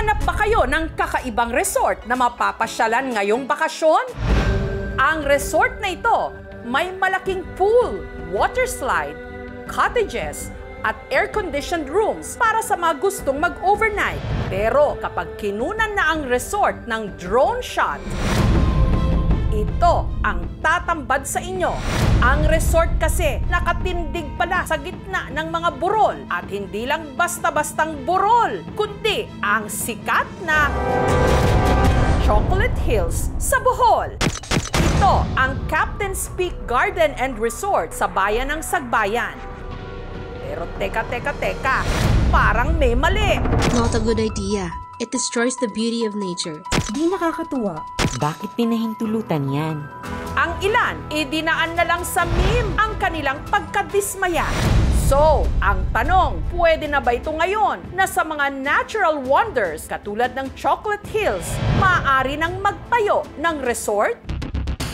Naghahanap ba kayo ng kakaibang resort na mapapasyalan ngayong bakasyon? Ang resort na ito may malaking pool, water slide, cottages, at air-conditioned rooms para sa mga gustong mag-overnight. Pero kapag kinunan na ang resort ng drone shot, ito ang tatambad sa inyo. Ang resort kasi nakatindig pala sa gitna ng mga burol. At hindi lang basta-bastang burol, kundi ang sikat na Chocolate Hills sa Bohol. Ito ang Captain's Peak Garden and Resort sa bayan ng Sagbayan. Pero teka, parang may mali. Not a good idea. It destroys the beauty of nature. Di nakakatuwa. Bakit pinahintulutan yan? Ang ilan, idinaan na lang sa meme ang kanilang pagkadismaya. So, ang tanong, pwede na ba ito ngayon na sa mga natural wonders katulad ng Chocolate Hills, maaari nang magtayo ng resort?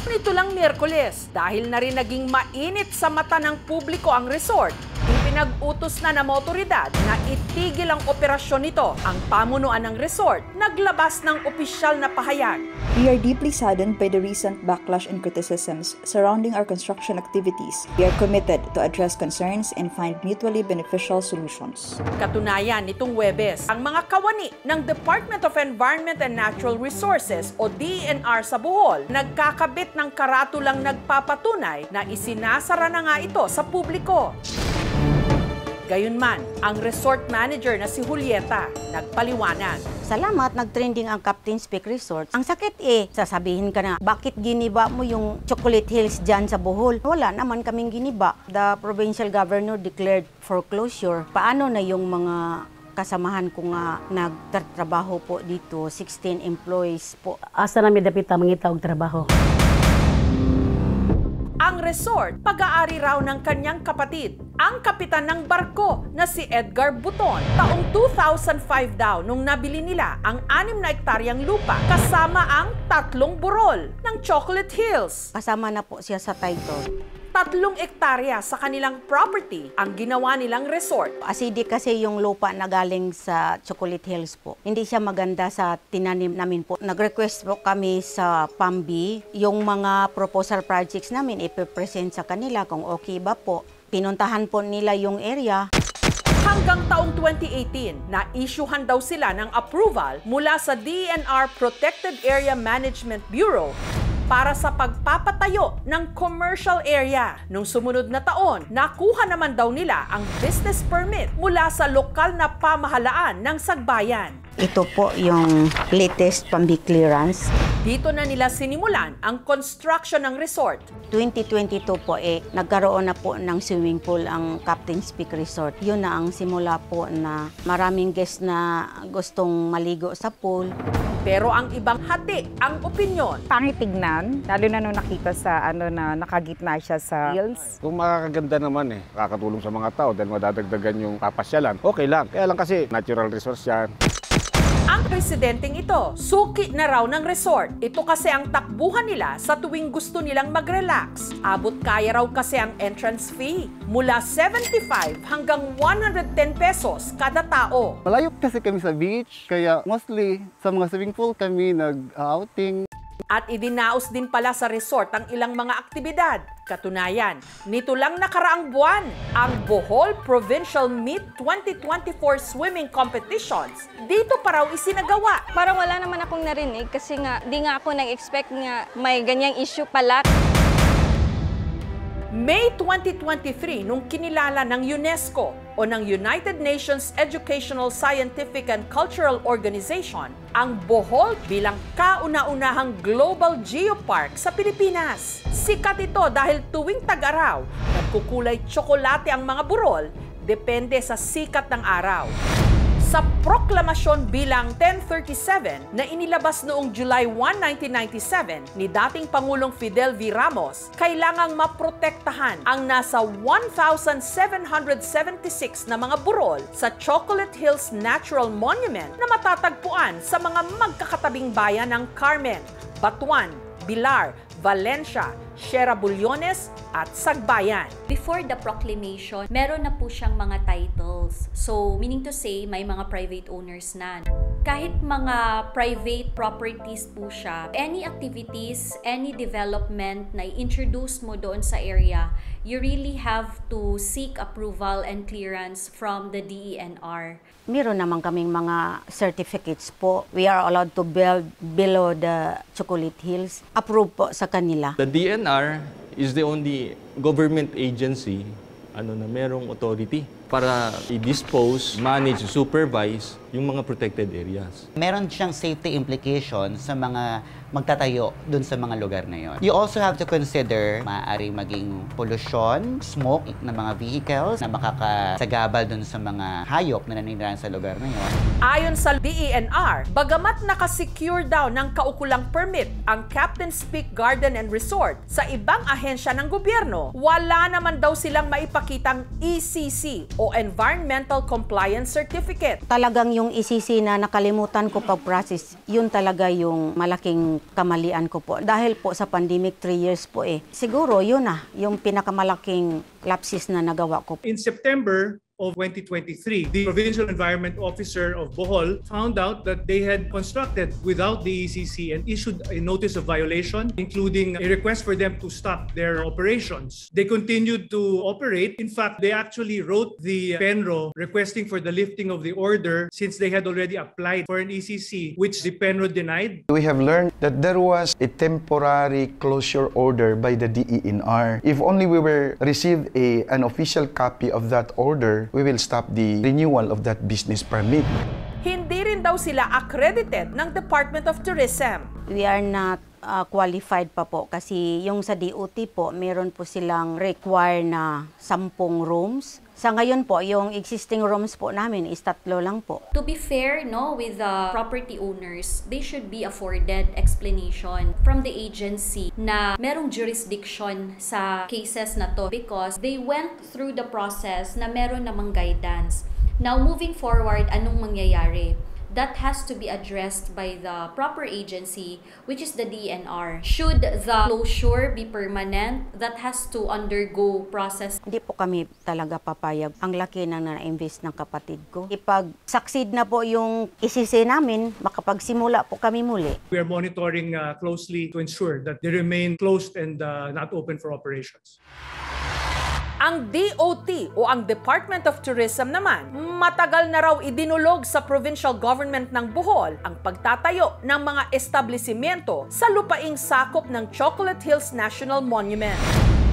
Nito lang Miyerkules, dahil na rin naging mainit sa mata ng publiko ang resort, ipinag-utos na ng otoridad na itigil ang operasyon nito. Ang pamunuan ng resort naglabas ng opisyal na pahayag. We are deeply saddened by the recent backlash and criticisms surrounding our construction activities. We are committed to address concerns and find mutually beneficial solutions. Katunayan nitong Huwebes, ang mga kawani ng Department of Environment and Natural Resources o DENR sa Bohol nagkakabit ng karatulang nagpapatunay na isinasara na nga ito sa publiko. Gayunman, ang resort manager na si Julieta nagpaliwanag. Salamat, nag-trending ang Captain's Peak Resort. Ang sakit sasabihin ka na, bakit giniba mo yung Chocolate Hills dyan sa Bohol? Wala naman kaming giniba. The provincial governor declared foreclosure. Paano na yung mga kasamahan ko nga nagtatrabaho po dito, 16 employees po. Asa namin dapat mangita og trabaho. Ang resort, pag-aari raw ng kanyang kapatid, ang kapitan ng barko na si Edgar Buton. Taong 2005 daw nung nabili nila ang 6 na hektaryang lupa kasama ang 3 burol ng Chocolate Hills. Kasama na po siya sa title. 3 hektarya sa kanilang property ang ginawa nilang resort. Acidic kasi yung lupa na galing sa Chocolate Hills po. Hindi siya maganda sa tinanim namin po. Nag-request po kami sa PAMBI yung mga proposal projects namin ipipresent sa kanila kung okay ba po. Pinuntahan po nila yung area. Hanggang taong 2018, na-issuehan daw sila ng approval mula sa DENR Protected Area Management Bureau para sa pagpapatayo ng commercial area. Nung sumunod na taon, nakuha naman daw nila ang business permit mula sa lokal na pamahalaan ng Sagbayan. Ito po yung latest PAMBI clearance. Dito na nila sinimulan ang construction ng resort. 2022 po nagkaroon na po ng swimming pool ang Captain's Peak Resort. Yun na ang simula po na maraming guests na gustong maligo sa pool. Pero ang ibang hati ang opinyon. Pangit tignan, lalo na nung nakita sa na nakagitna siya sa hills. Kung makakaganda naman kakatulong sa mga tao dahil madadagdagan yung papasyalan, okay lang. Kaya lang kasi natural resource yan. Ang presidenteng ito, suki na raw ng resort. Ito kasi ang takbuhan nila sa tuwing gusto nilang mag-relax. Abot kaya raw kasi ang entrance fee. Mula 75 hanggang 110 pesos kada tao. Malayo kasi kami sa beach, kaya mostly sa mga swimming pool kami nag-outing. At idinaos din pala sa resort ang ilang mga aktibidad. Katunayan, nito lang nakaraang buwan, ang Bohol Provincial Meet 2024 Swimming Competitions. Dito pa raw isinagawa. Parang wala naman akong narinig kasi nga, di nga ako nag-expect nga may ganyang issue pala. May 2023, nung kinilala ng UNESCO o ng United Nations Educational, Scientific and Cultural Organization ang Bohol bilang kauna-unahang global geopark sa Pilipinas. Sikat ito dahil tuwing tag-araw, nagkukulay tsokolate ang mga burol, depende sa sikat ng araw. Sa proklamasyon bilang 1037 na inilabas noong July 1, 1997 ni dating Pangulong Fidel V. Ramos, kailangang maprotektahan ang nasa 1,776 na mga burol sa Chocolate Hills Natural Monument na matatagpuan sa mga magkakatabing bayan ng Carmen, Batuan, Bilar, Valencia, Shera Bulyones at Sagbayan. Before the proclamation, meron na po siyang mga titles. So, meaning to say, may mga private owners na. Kahit mga private properties po siya, any activities, any development na i-introduce mo doon sa area, you really have to seek approval and clearance from the DENR. Meron naman kaming mga certificates po. We are allowed to build below the Chocolate Hills. Approved po sa kanila. The DNR is the only government agency na merong authority para i-dispose, manage, supervise yung mga protected areas. Meron siyang safety implication sa mga magtatayo dun sa mga lugar na yon. You also have to consider maaari maging pollution, smoke ng mga vehicles na makakasagabal dun sa mga hayop na naninirahan sa lugar na yon. Ayon sa DENR, bagamat nakasecure daw ng kaukulang permit ang Captain's Peak Garden and Resort sa ibang ahensya ng gobyerno, wala naman daw silang maipakitang ECC o Environmental Compliance Certificate. Talagang yung ECC na nakalimutan ko pag-process, yun talaga yung malaking kamalian ko po. Dahil po sa pandemic, 3 years po eh. Siguro yun na, yung pinakamalaking lapses na nagawa ko. In September of 2023, the Provincial Environment Officer of Bohol found out that they had constructed without the ECC and issued a notice of violation, including a request for them to stop their operations. They continued to operate. In fact, they actually wrote the PENRO requesting for the lifting of the order since they had already applied for an ECC, which the PENRO denied. We have learned that there was a temporary closure order by the DENR. If only we were received an official copy of that order, we will stop the renewal of that business permit. Hindi rin daw sila accredited ng Department of Tourism. We are not qualified pa po kasi yung sa DOT po, meron po silang require na 10 rooms. Sa ngayon po, yung existing rooms po namin is 3 lang po. To be fair, no, with the property owners, they should be afforded explanation from the agency na merong jurisdiction sa cases na to because they went through the process na meron namang guidance. Now, moving forward, anong mangyayari? That has to be addressed by the proper agency, which is the DNR. Should the closure be permanent, that has to undergo process. Hindi po kami talaga papayag. Ang laki na na-invest ng kapatid ko. Ipag-succeed na po yung isisi namin, makapagsimula po kami muli. We are monitoring closely to ensure that they remain closed and not open for operations. Ang DOT o ang Department of Tourism naman, matagal na raw idinulog sa provincial government ng Bohol ang pagtatayo ng mga establishmento sa lupaing sakop ng Chocolate Hills National Monument.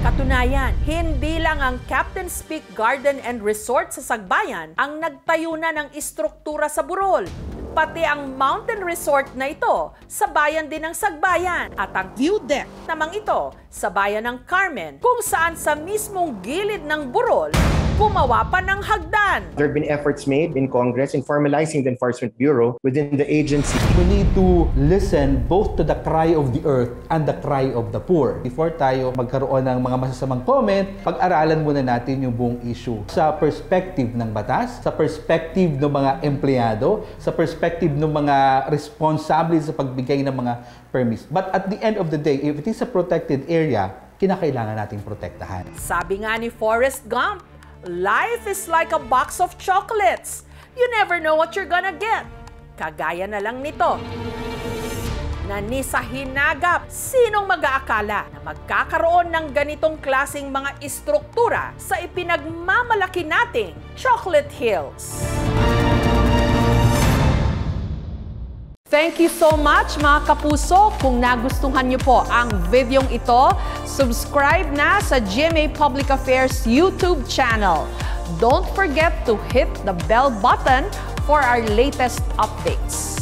Katunayan, hindi lang ang Captain's Peak Garden and Resort sa Sagbayan ang nagtayo na ng istruktura sa burol. Pati ang mountain resort na ito sa bayan din ng Sagbayan at ang view deck namang ito sa bayan ng Carmen kung saan sa mismong gilid ng burol gumawa pa ng hagdan. There have been efforts made in Congress in formalizing the Enforcement Bureau within the agency. We need to listen both to the cry of the earth and the cry of the poor. Before tayo magkaroon ng mga masasamang comment, pag-aralan muna natin yung buong issue sa perspective ng batas, sa perspective ng mga empleyado, sa perspective ng mga responsable sa pagbigay ng mga permits. But at the end of the day, if it is a protected area, kinakailangan nating protektahan. Sabi nga ni Forrest Gump, life is like a box of chocolates. You never know what you're gonna get. Kagaya na lang nito. Na ni sa hinagap, sinong mag-aakala na magkakaroon ng ganitong klaseng mga istruktura sa ipinagmamalaki nating Chocolate Hills. Thank you so much mga kapuso. Kung nagustuhan niyo po ang videong ito, subscribe na sa GMA Public Affairs YouTube channel. Don't forget to hit the bell button for our latest updates.